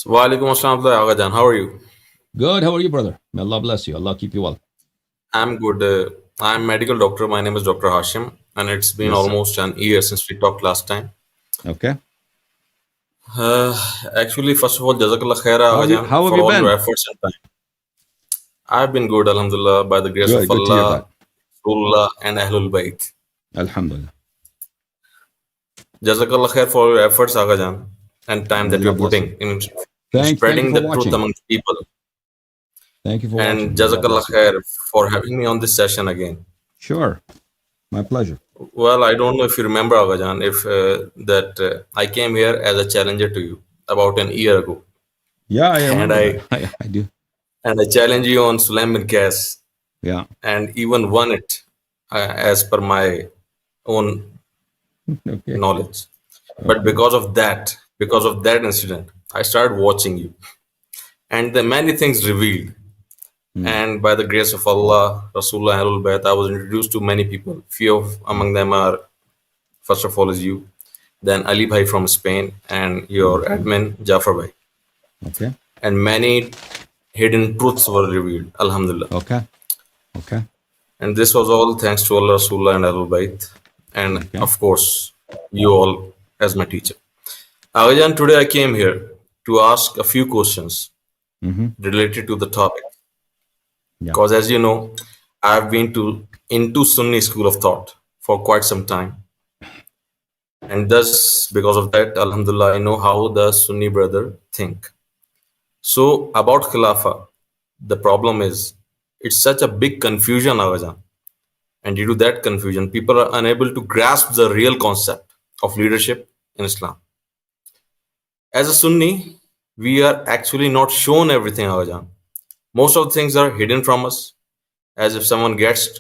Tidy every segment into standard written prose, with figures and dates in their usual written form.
Walaikum assalam, Agajan. How are you? Good. How are you, brother? May Allah bless you. Allah keep you well. I'm good. I'm medical doctor. My name is Dr. Hashim, and it's been Yes, sir. almost an year since we talked last time. Okay. Uh, Actually, first of all, Jazakallah khaira, How have you Agajan, How have for you all your been? efforts and time. I've been good, Alhamdulillah, by the grace of Good. Good to hear Allah, that. Rasulullah, and Ahlul Bayt. Alhamdulillah. Jazakallah khair for all your efforts, Agajan, and time May that Allah you're bless you. putting in Thank you spreading for the truth watching. amongst people. Thank you for And watching. May Allah Jazakallah bless you. khair for having me on this session again. Sure. My pleasure. Well, I don't know if you remember, Agajan, if that I came here as a challenger to you about an year ago, Yeah, I and remember that. I I do. challenged you on Sulaiman Gas, Yeah. and even won it as per my own Okay. knowledge. But Okay. because of that incident, I started watching you, and the many things revealed. Hmm. And by the grace of Allah, Rasulullah, and Ahlul Bayt, I was introduced to many people. Few of Hmm. among them are, first of all, is you, then Ali Bhai from Spain, and your Okay. admin Jafar Bhai. Okay. And many hidden truths were revealed, Alhamdulillah. Okay. Okay. And this was all thanks to Allah, Rasulullah, and Ahlul Bayt, and Okay. of course, you all as my teacher. Agajan, today I came here to ask a few questions Mm-hmm. related to the topic. Yeah. Because as you know, I've been into Sunni school of thought for quite some time. And thus, because of that, Alhamdulillah, I know how the Sunni brother think. So about Khilafah, the problem is it's such a big confusion, Avajan. And due to that confusion, people are unable to grasp the real concept of leadership in Islam. As a Sunni, we are actually not shown everything, Avajan. Most of the things are hidden from us, as if someone gets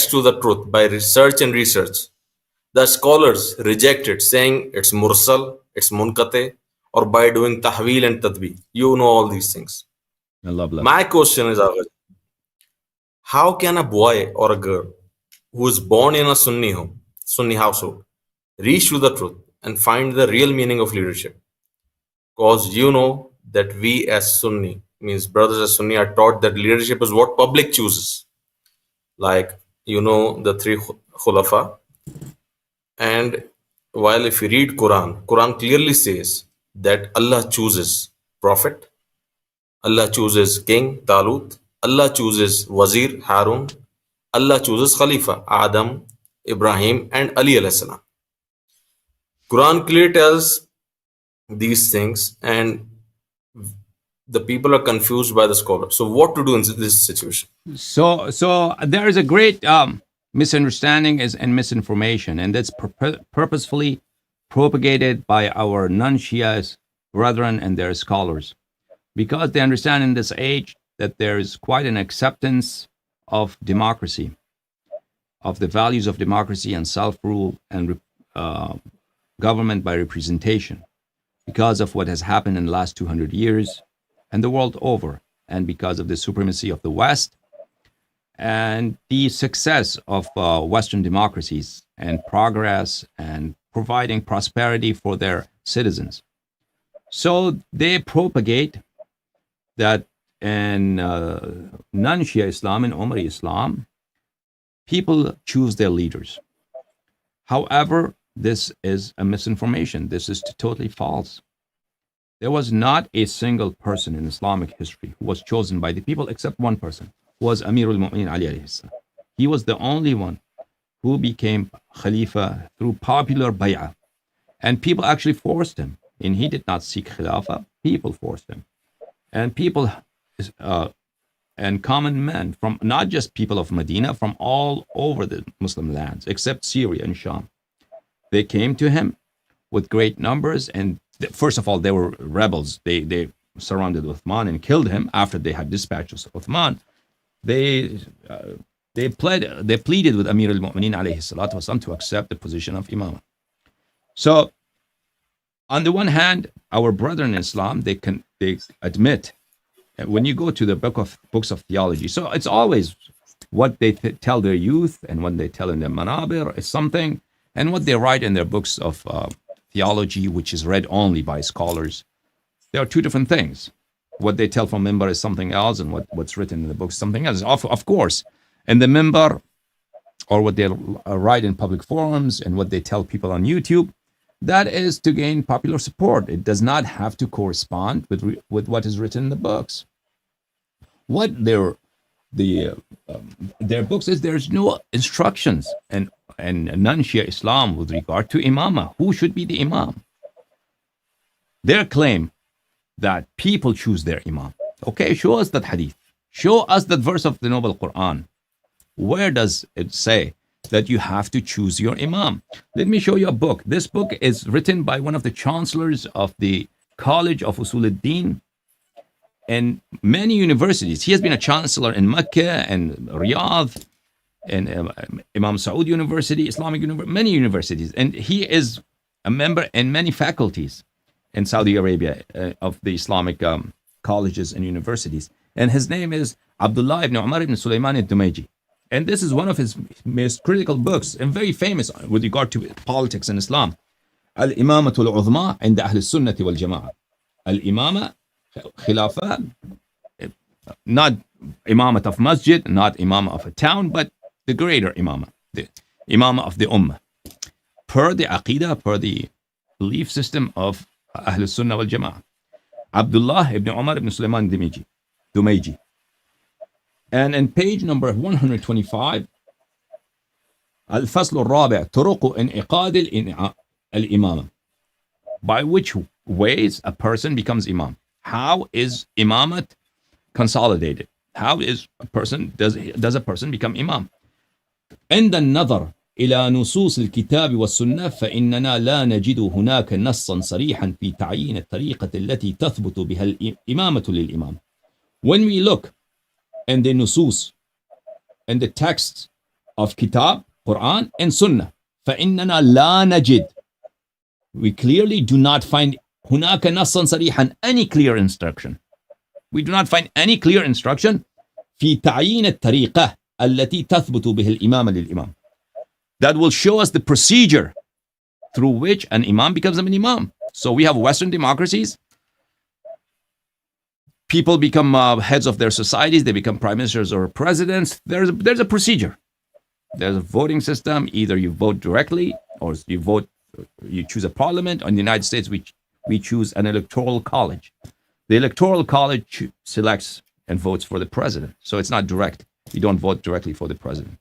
to the truth by research, the scholars reject it, saying it's mursal, it's munkate, or by doing tahwil and tadbir. You know all these things. May Allah bless My you. question is, Agha, how can a boy or a girl who is born in a Sunni household, reach to the truth and find the real meaning of leadership? Because you know that we as Sunni, means brothers as Sunni, are taught that leadership is what public chooses. Like, you know, the three khulafa. And while if you read Quran clearly says that Allah chooses prophet, Allah chooses king Talut, Allah chooses wazir Harun, Allah chooses Khalifa Adam, Ibrahim, and Ali alayhi salam. Quran clearly tells these things, and the people are confused by the scholar. So, what to do in this situation? So there is a great misunderstanding and misinformation, and that's purposefully propagated by our non-Shias brethren and their scholars, because they understand in this age that there is quite an acceptance of democracy, of the values of democracy and self-rule and uh, government by representation, because of what has happened in the last 200 years and the world over, and because of the supremacy of the West and the success of Western democracies and progress and providing prosperity for their citizens. So they propagate that in non-Shia Islam and Umari Islam, people choose their leaders. However, this is a misinformation. This is totally false. There was not a single person in Islamic history who was chosen by the people except one person, who was Amir al-Mu'minin Ali alayhi salam. He was the only one who became Khalifa through popular bay'ah. And people actually forced him. And he did not seek Khilafah, people forced him. And people and common men from not just people of Medina, from all over the Muslim lands, except Syria and Sham. They came to him with great numbers, and first of all, they were rebels. They surrounded Uthman and killed him after they had dispatched Uthman. They pleaded with Amir al-Mu'minin alayhi salatu wasalam to accept the position of Imam. So, on the one hand, our brethren in Islam, they admit, when you go to the books of theology, so it's always what they tell their youth and what they tell in their manabir is something, and what they write in their books of theology, which is read only by scholars. They are two different things. What they tell from member is something else, and what's written in the book is something else. Of course, and the member, or what they write in public forums and what they tell people on YouTube, that is to gain popular support. It does not have to correspond with what is written in the books. What their books is, there's no instructions and non-Shia Islam with regard to imamah. Who should be the imam? Their claim that people choose their imam. Okay, show us that hadith. Show us that verse of the Noble Quran. Where does it say that you have to choose your imam? Let me show you a book. This book is written by one of the chancellors of the College of Usul al-Din and many universities. He has been a chancellor in Mecca and Riyadh and Imam Saud University, Islamic University, many universities. And he is a member in many faculties in Saudi Arabia of the Islamic colleges and universities. And his name is Abdullah ibn Umar ibn Sulaiman al-Dumayji. And this is one of his most critical books and very famous with regard to politics in Islam. Al-Imamatu al-Uzma inda Ahl al-Sunnati wal-Jama'ah. Al-Imama, Khilafah, not Imamat of Masjid, not Imamah of a town, but the greater Imamah, the Imamah of the Ummah. Per the Aqidah, per the belief system of Ahl al-Sunnah wal-Jama'ah. Abdullah ibn Umar ibn Sulaiman Dumayji. And in page number 125, الفصل الرابع طرق انعقاد الإمامة. By which ways a person becomes imam. How is imamat consolidated? How is a person does a person become imam? عند النظر إلى نصوص الكتاب والسنة فإننا لا نجد هناك نصا صريحا في تعيين الطريقة التي تثبت بها الإمامة للإمام. When we look in the nusus and the texts of Kitab, Quran and Sunnah, فإننا لا نجد, we clearly do not find هناك نصا صريحا, any clear instruction. We do not find any clear instruction في تعيين الطريقة التي تثبت بها الإمامة للإمام. That will show us the procedure through which an imam becomes an imam. So we have Western democracies. People become heads of their societies. They become prime ministers or presidents. There's a procedure. There's a voting system. Either you vote directly or you choose a parliament. In the United States, we choose an electoral college. The electoral college selects and votes for the president. So it's not direct. You don't vote directly for the president.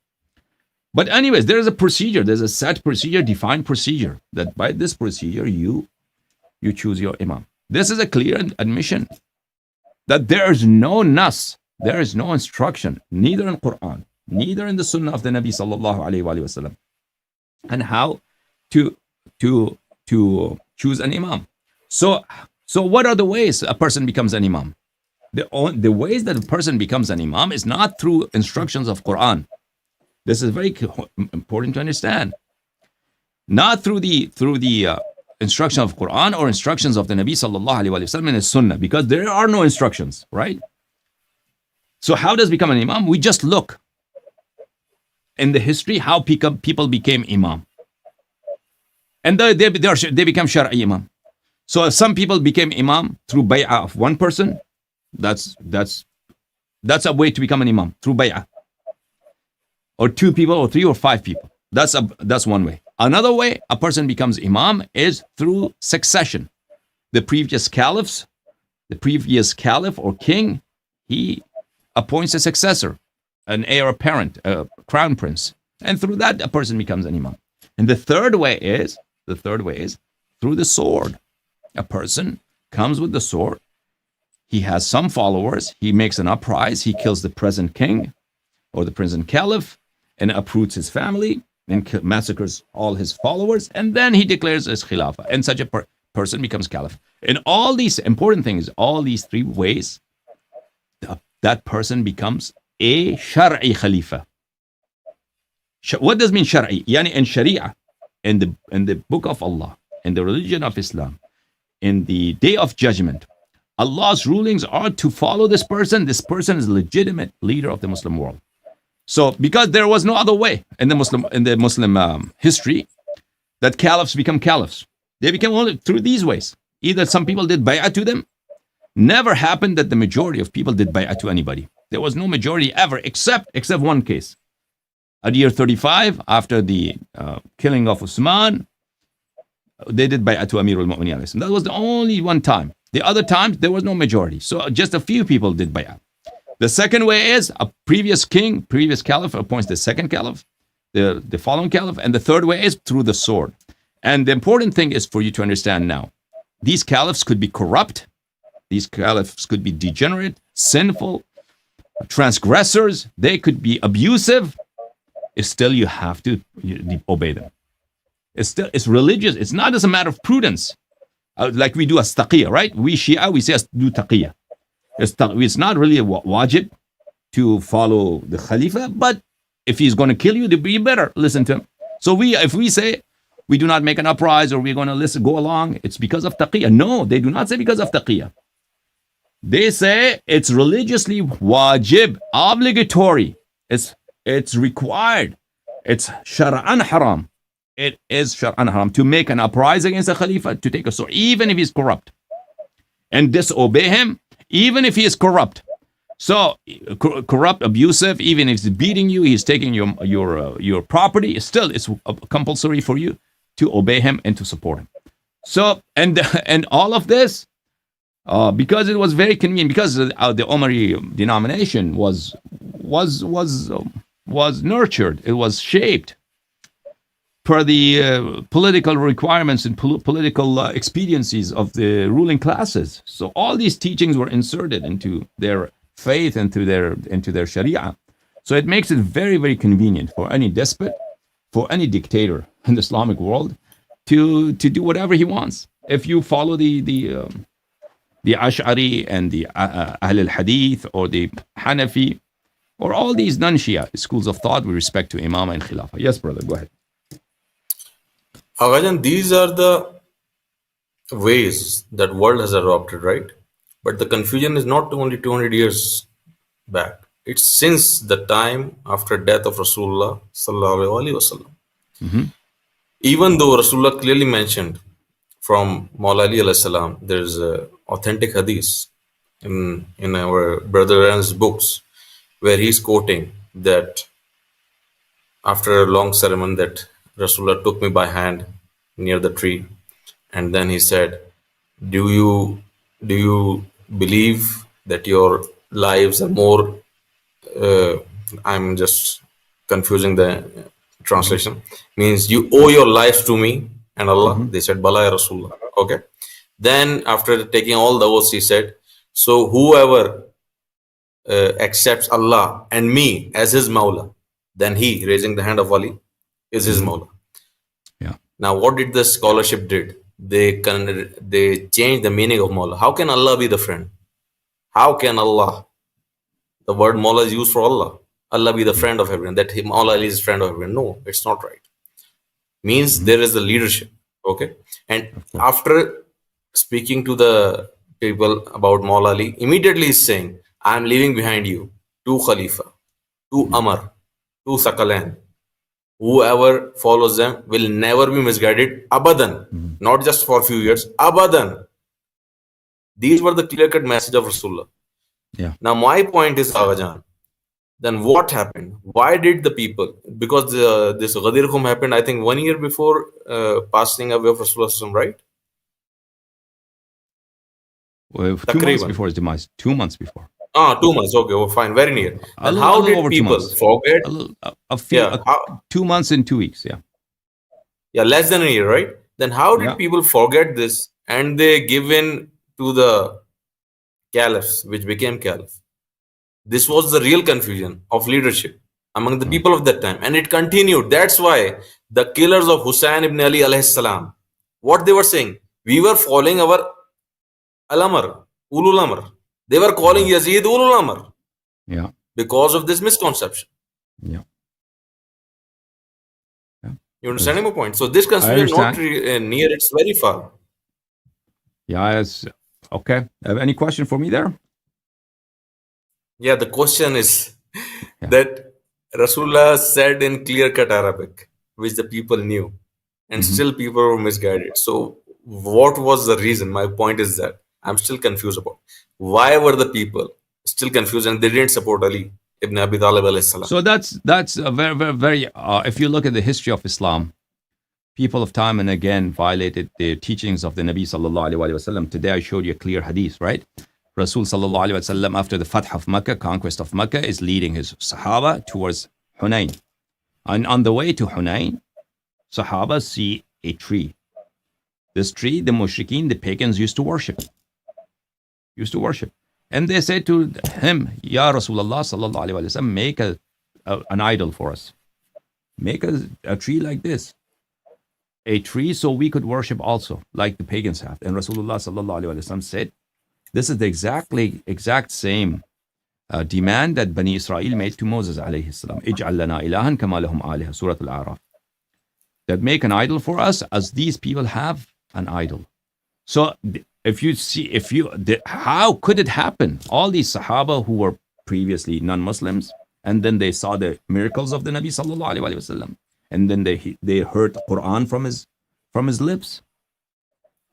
But anyways, there is a procedure. There's a set procedure, defined procedure, that by this procedure, you choose your imam. This is a clear admission that there is no nas, there is no instruction, neither in Quran, neither in the Sunnah of the Nabi sallallahu alaihi wasallam, and how to choose an imam. So what are the ways a person becomes an imam? The ways that a person becomes an imam is not through instructions of Quran. This is very important to understand. Not through the instruction of Quran or instructions of the Nabi sallallahu alaihi wasallam and his Sunnah, because there are no instructions, right? So how does become an imam? We just look in the history how people became imam, and they become shar'i imam. So some people became imam through bay'ah of one person. That's a way to become an imam, through bay'ah. Or two people, or three or five people. That's one way. Another way a person becomes imam is through succession. The previous caliph or king, he appoints a successor, an heir apparent, a crown prince, and through that a person becomes an imam. And the third way is through the sword. A person comes with the sword. He has some followers. He makes an uprising. He kills the present king or the present caliph and uproots his family and massacres all his followers. And then he declares his khilafah. And such a person becomes caliph. In all these important things, all these three ways, that person becomes a shar'i khalifa. What does mean shar'i? Yani in sharia, in the book of Allah, in the religion of Islam, in the day of judgment, Allah's rulings are to follow this person. This person is a legitimate leader of the Muslim world. So, because there was no other way in the Muslim history that caliphs become caliphs, they became only through these ways. Either some people did bay'ah to them, Never happened that the majority of people did bay'ah to anybody. There was no majority ever, except one case. At year 35, after the killing of Usman, they did bay'ah to Amir al-Mu'mineen. That was the only one time. The other times, there was no majority. So just a few people did bay'ah. The second way is a previous king, previous caliph appoints the second caliph, the following caliph. And the third way is through the sword. And the important thing is for you to understand now, these caliphs could be corrupt. These caliphs could be degenerate, sinful, transgressors. They could be abusive. Still, you have to obey them. It's religious. It's not as a matter of prudence. Like we do as taqiyya, right? We Shia, we say do taqiyya. It's not really a wajib to follow the Khalifa, but if he's going to kill you, you better listen to him. So if we say we do not make an uprising or we're going to go along, it's because of taqiyya. No, they do not say because of taqiyya. They say it's religiously wajib, obligatory. It's required. It's shar'an haram. It is shar'an haram to make an uprising against the Khalifa, to take a sword, even if he's corrupt, and disobey him, even if he is corrupt. So corrupt, abusive, even if he's beating you, he's taking your property. Still, it's compulsory for you to obey him and to support him. So and all of this, because it was very convenient, because the Omari denomination was nurtured, it was shaped per the political requirements and political expediencies of the ruling classes. So all these teachings were inserted into their faith and into their Sharia. So it makes it very, very convenient for any despot, for any dictator in the Islamic world to do whatever he wants. If you follow the Ash'ari and the Ahl al-Hadith or the Hanafi or all these non-Shia schools of thought with respect to Imam and Khilafah. Yes, brother, go ahead. Again, these are the ways that world has adopted, right? But the confusion is not only 200 years back. It's since the time after death of Rasulullah sallallahu alaihi wasallam. Mm-hmm. Even though Rasulullah clearly mentioned from Maula Ali alayhi salam, there's authentic hadith in our brother Aaron's books where he's quoting that after a long ceremony that Rasulullah took me by hand near the tree, and then he said, do you believe that your lives are more I'm just confusing the translation, means you owe your lives to me and Allah? Mm-hmm. They said, Bala ya Rasulullah. Okay. Then after taking all the oaths, he said, so whoever accepts Allah and me as his Mawla, then he, raising the hand of Ali, is his Mawla. Yeah. Now what did the scholarship did? They changed the meaning of Mawla. How can Allah be the friend? How can Allah, the word Mawla is used for Allah, Allah be the friend of everyone, that Mawla Ali is friend of everyone? No, it's not right. Means there is the leadership. Okay. And after speaking to the people about Mawla Ali, immediately he's saying, I am leaving behind you two Khalifa, two Amar, two Sakalan. Whoever follows them will never be misguided. Abadan. Not just for a few years. Abadan. These were the clear-cut message of Rasulullah. Yeah. Now my point is, Aghajan, then what happened? Why did the people, because this Ghadir Khum happened, I think 1 year before passing away of Rasulullah, right? Well, 2 months before his demise. 2 months before. 2 months. Okay, well, fine. Very near. And how did people forget? A few, 2 months and 2 weeks. Yeah. Yeah, less than a year, right? Then how did people forget this and they give in to the caliphs, which became caliph? This was the real confusion of leadership among the people of that time. And it continued. That's why the killers of Hussain ibn Ali alayhi salam, what they were saying, we were following our Al-Amr, Ulul Amr. They were calling Yazid Ulul Amr. Yeah. Because of this misconception. Yeah. You understand my point? So this confusion is not near, it's very far. Yeah, okay. Have any question for me there? Yeah, the question is that Rasulullah said in clear-cut Arabic, which the people knew, and still people were misguided. So what was the reason? My point is that I'm still confused about why were the people still confused and they didn't support Ali ibn Abi Talib alayhi salam. So that's a very. If you look at the history of Islam, people of time and again violated the teachings of the Nabi sallallahu alaihi wasallam. Today I showed you a clear hadith, right? Rasul sallallahu alaihi wasallam, after the Fath of Mecca, conquest of Mecca, is leading his Sahaba towards Hunain, and on the way to Hunain, Sahaba see a tree. This tree, the mushrikeen, the pagans used to worship. And they said to him, Ya Rasulullah sallallahu alaihi wasallam, make an idol for us. Make a tree like this. A tree so we could worship also, like the pagans have. And Rasulullah sallallahu alaihi wasallam said, this is the exact same demand that Bani Israel made to Moses alayhi salam. Ij'al lana ilahan kama lahum aliha, Surah Al-A'raf. That make an idol for us as these people have an idol. So how could it happen? All these Sahaba who were previously non-Muslims, and then they saw the miracles of the Nabi sallallahu alaihi wasallam, and then they heard Quran from his lips.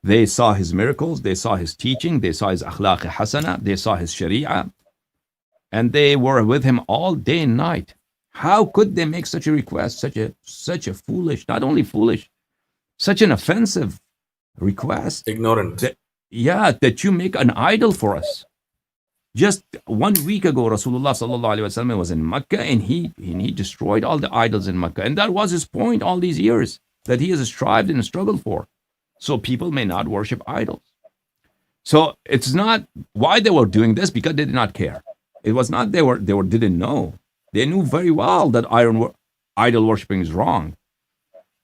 They saw his miracles, they saw his teaching, they saw his akhlaq hasana, they saw his sharia, and they were with him all day and night. How could they make such a request, such a foolish, not only foolish, such an offensive request? Ignorant. That you make an idol for us. Just 1 week ago, Rasulullah sallallahu alaihi wasallam was in Mecca, and he destroyed all the idols in Mecca, and that was his point all these years that he has strived and struggled for. So people may not worship idols. So it's not why they were doing this, because they did not care. It was not they didn't know. They knew very well that idol worshipping is wrong.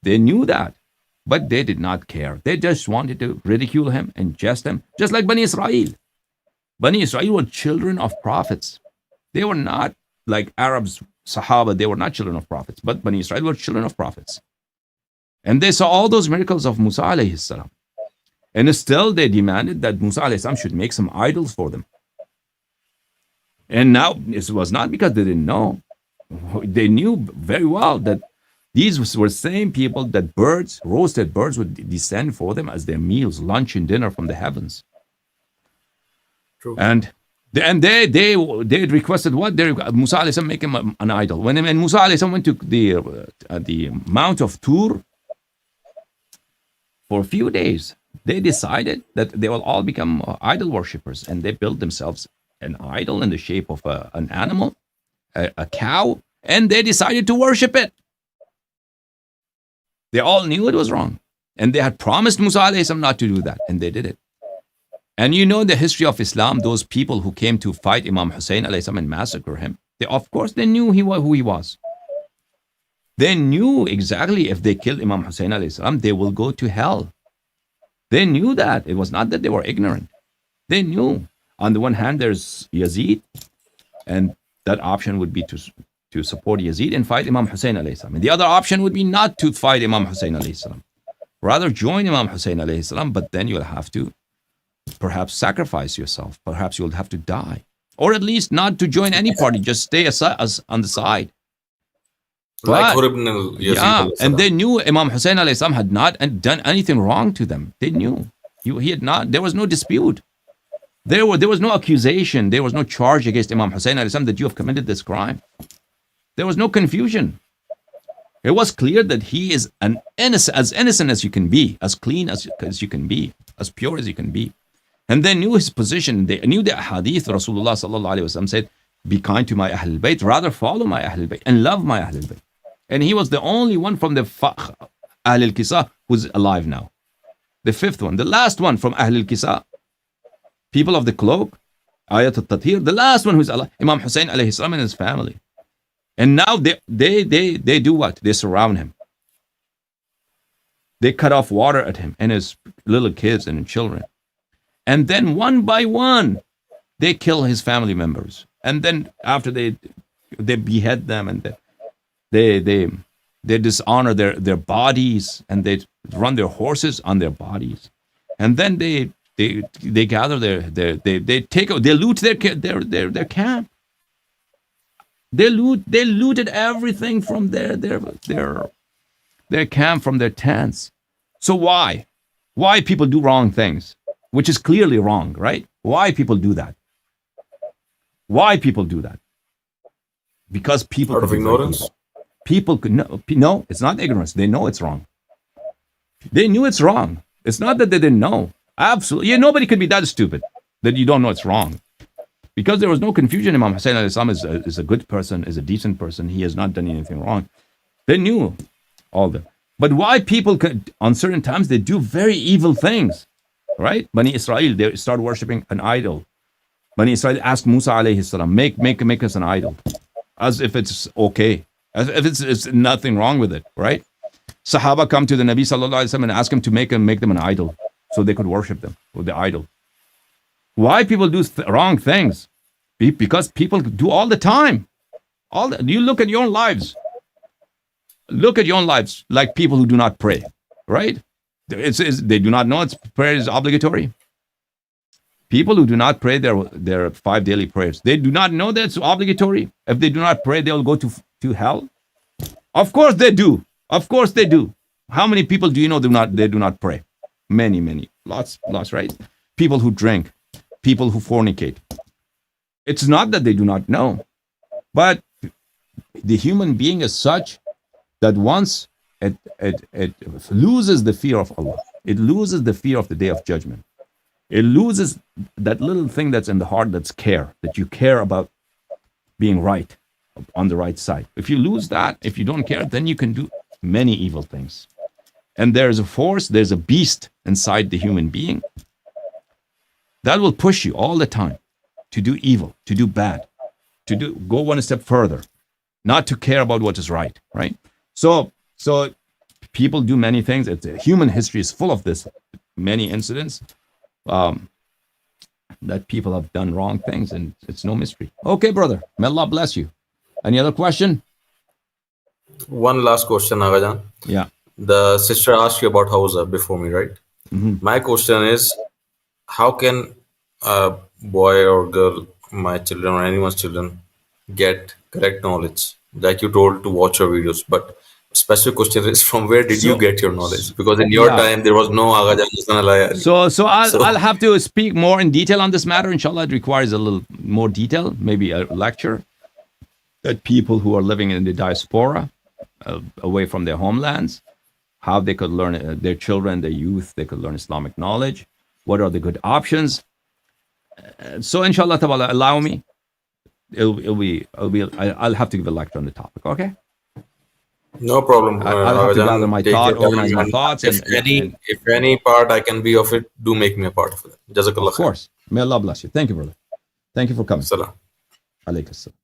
They knew that, but they did not care. They just wanted to ridicule him and jest him, just like Bani Israel. Bani Israel were children of prophets. They were not like Arabs, Sahaba. They were not children of prophets, but Bani Israel were children of prophets. And they saw all those miracles of Musa alayhi salam. And still they demanded that Musa alayhi salam should make some idols for them. And now it was not because they didn't know. They knew very well that these were same people that roasted birds would descend for them as their meals, lunch and dinner from the heavens. True. And they requested what? Musa alayhi salam make him an idol. When Musa alayhi salam went to the Mount of Tur for a few days, they decided that they will all become idol worshippers, and they built themselves an idol in the shape of an animal, a cow, and they decided to worship it. They all knew it was wrong, and they had promised Musa alayhi salam not to do that, and they did it. And you know the history of Islam, those people who came to fight Imam Hussein alayhi salam and massacre him, of course they knew who he was. They knew exactly if they killed Imam Hussein alayhi salam, they will go to hell. They knew that. It was not that they were ignorant. They knew. On the one hand, there's Yazid, and that option would be to support Yazid and fight Imam Hussein alayhi salam. And the other option would be not to fight Imam Hussein alayhi salam. Rather join Imam Hussein alayhi salam, but then you'll have to perhaps sacrifice yourself. Perhaps you'll have to die. Or at least not to join any party, just stay on the side. Like But, Yazid yeah, alayhi and salam. they knew Imam Hussein alayhi salam had not done anything wrong to them. They knew. He had not. There was no dispute. There was no accusation. There was no charge against Imam Hussein alayhi salam that you have committed this crime. There was no confusion. It was clear that he is as innocent as you can be, as clean as you can be, as pure as you can be. And they knew his position. They knew the hadith. Rasulullah sallallahu alaihi wasallam said, "Be kind to my Ahlul Bayt, rather follow my Ahlul Bayt and love my Ahlul Bayt." And he was the only one from the Ahlul Kisa who's alive now. The fifth one, the last one from Ahlul Kisa, people of the cloak, Ayat al-Tathir, the last one who's alive, Imam Hussein alayhi salam and his family. And now they do what? They surround him. They cut off water at him and his little kids and children. And then one by one, they kill his family members. And then after they behead them, and they dishonor their bodies, and they run their horses on their bodies. And then they gather they loot their camp. They looted everything from their camp, from their tents. So why people do wrong things? which is clearly wrong, right? Why people do that? Why people do that? Because people Out could of be very ignorance? evil. People could no, it's not ignorance. They know it's wrong. They knew it's wrong. It's not that they didn't know. Absolutely. Yeah, nobody could be that stupid that you don't know it's wrong. Because there was no confusion. Imam Hassan Allahyari is a good person, is a decent person. He has not done anything wrong. They knew all that. But why people could, on certain times, they do very evil things, right? Bani Israel, they start worshipping an idol. Bani Israel asked Musa alayhi salam, make us an idol. As if it's okay. As if it's nothing wrong with it, right? Sahaba come to the Nabi sallallahu alaihi wasallam and ask him to make them an idol so they could worship them with the idol. Why people do wrong things? Because people do all the time. You look at your own lives. Look at your own lives, like people who do not pray, right? They do not know prayer is obligatory. People who do not pray their 5 daily prayers, they do not know that it's obligatory. If they do not pray, they will go to hell. Of course they do. Of course they do. How many people do you know they do not pray? Many. Lots, right? People who drink, people who fornicate. It's not that they do not know, but the human being is such that once it loses the fear of Allah, it loses the fear of the day of judgment. It loses that little thing that's in the heart, that's care, that you care about being right, on the right side. If you lose that, if you don't care, then you can do many evil things. And there's a force, there's a beast inside the human being that will push you all the time to do evil, to do bad, to go one step further, not to care about what is right, right? So people do many things. Human history is full of this, many incidents that people have done wrong things, and it's no mystery. Okay, brother. May Allah bless you. Any other question? One last question, Agajan. Yeah. The sister asked you about Hausa before me, right? My question is, how can a boy or girl, my children or anyone's children, get correct knowledge? Like you told to watch your videos, but specific question is, from where did you get your knowledge? Because in your time there was no Agajan Hassan Allahyari. So I'll have to speak more in detail on this matter. Inshallah, it requires a little more detail, maybe a lecture. That people who are living in the diaspora, away from their homelands, how they could learn, their children, their youth, they could learn Islamic knowledge. What are the good options? So inshallah ta'ala, allow me. I'll have to give a lecture on the topic. Okay. No problem. I'll have to gather my thought, organize my and thoughts. if any part I can be of it, do make me a part of it. Jazakallah. Of course. May Allah bless you. Thank you, brother. Thank you for coming. Salam. Alaykum salam.